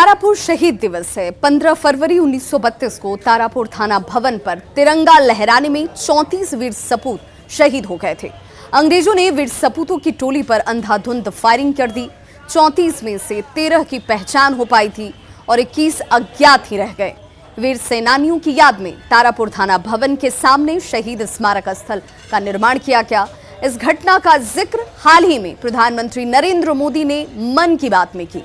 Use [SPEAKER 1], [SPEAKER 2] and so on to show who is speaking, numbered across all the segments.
[SPEAKER 1] तारापुर शहीद दिवस है। 15 फरवरी 1932 को तारापुर थाना भवन पर तिरंगा लहराने में 34 वीर सपूत शहीद हो गए थे। अंग्रेजों ने वीर सपूतों की टोली पर अंधाधुंध फायरिंग कर दी। 34 में से 13 की पहचान हो पाई थी और 21 अज्ञात ही रह गए। वीर सेनानियों की याद में तारापुर थाना भवन के सामने शहीद स्मारक स्थल का निर्माण किया गया। इस घटना का जिक्र हाल ही में प्रधानमंत्री नरेंद्र मोदी ने मन की बात में की,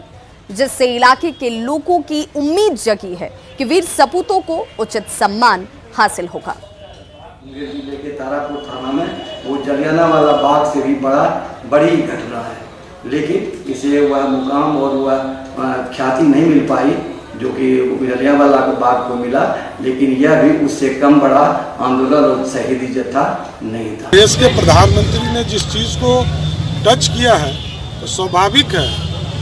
[SPEAKER 1] जिससे इलाके के लोगों की उम्मीद जगी है कि वीर सपूतों को उचित सम्मान हासिल होगा।
[SPEAKER 2] जिले के तारापुर थाना में वो जलियांवाला बाग से भी बड़ी घटना है, लेकिन इसे वह मुकाम और वह ख्याति नहीं मिल पाई जो कि जलियांवाला बाग को मिला, लेकिन यह भी उससे कम बड़ा आंदोलन और शहीदी जत्था नहीं था।
[SPEAKER 3] देश के प्रधानमंत्री ने जिस चीज़ को टच किया है तो स्वाभाविक है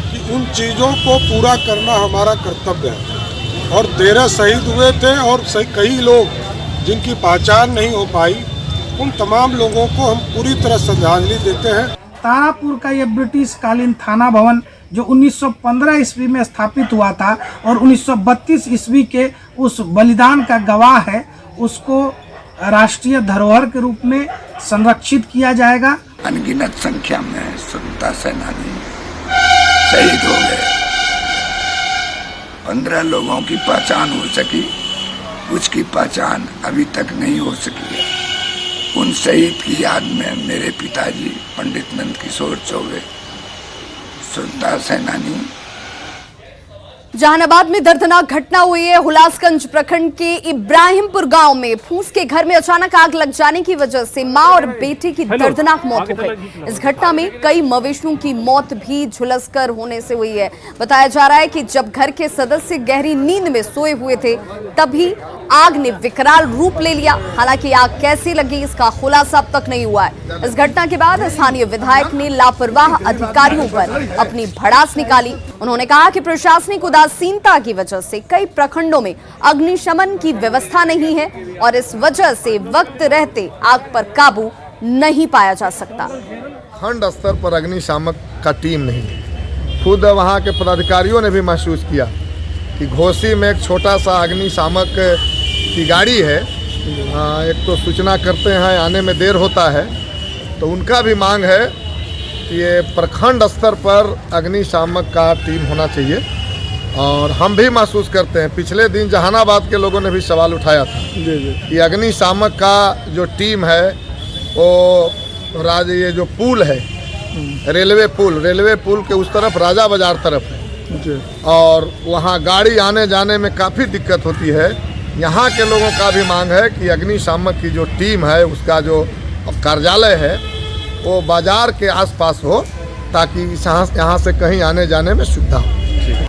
[SPEAKER 3] कि उन चीज़ों को पूरा करना हमारा कर्तव्य है। और 13 शहीद हुए थे और कई लोग जिनकी पहचान नहीं हो पाई, उन तमाम लोगों को हम पूरी तरह श्रद्धांजलि देते हैं।
[SPEAKER 4] तारापुर का यह ब्रिटिश कालीन थाना भवन जो 1915 ईस्वी में स्थापित हुआ था और 1932 ईस्वी के उस बलिदान का गवाह है, उसको राष्ट्रीय धरोहर के रूप में संरक्षित किया जाएगा।
[SPEAKER 5] अनगिनत संख्या में स्वतंत्रता सेनानी शहीद हो गए। 15 लोगों की पहचान हो सकी, कुछ की पहचान अभी तक नहीं हो सकी है। उन शहीद की याद में मेरे पिताजी पंडित नंदकिशोर चौबे स्वतंत्रता सेनानी।
[SPEAKER 1] जहानाबाद में दर्दनाक घटना हुई है। हुलासगंज प्रखंड के इब्राहिमपुर गांव में फूस के घर में अचानक आग लग जाने की वजह से मां और बेटे की दर्दनाक मौत हो गई। इस घटना में कई मवेशियों की मौत भी झुलसकर होने से हुई है। बताया जा रहा है कि जब घर के सदस्य गहरी नींद में सोए हुए थे, तभी आग ने विकराल रूप ले लिया। हालांकि आग कैसे लगी इसका खुलासा अब तक नहीं हुआ है। इस घटना के बाद स्थानीय विधायक ने लापरवाह अधिकारियों पर अपनी भड़ास निकाली। उन्होंने कहा कि प्रशासनिक उदासीनता की वजह से कई प्रखंडों में अग्निशमन की व्यवस्था नहीं है और इस वजह से वक्त रहते आग पर काबू नहीं पाया जा सकता।
[SPEAKER 6] खंड स्तर पर अग्निशामक का टीम नहीं है। खुद वहां के पदाधिकारियों ने भी महसूस किया कि घोसी में एक छोटा सा अग्निशामक की गाड़ी है। एक तो सूचना करते हैं, आने में देर होता है, तो उनका भी मांग है कि ये प्रखंड स्तर पर अग्निशामक का टीम होना चाहिए। और हम भी महसूस करते हैं, पिछले दिन जहानाबाद के लोगों ने भी सवाल उठाया था कि अग्निशामक का जो टीम है वो ये जो पुल है, रेलवे पुल के उस तरफ राजा बाजार तरफ है और वहाँ गाड़ी आने जाने में काफ़ी दिक्कत होती है। यहाँ के लोगों का भी मांग है कि अग्निशामक की जो टीम है उसका जो कार्यालय है वो बाजार के आसपास हो, ताकि यहाँ से कहीं आने जाने में सुविधा हो।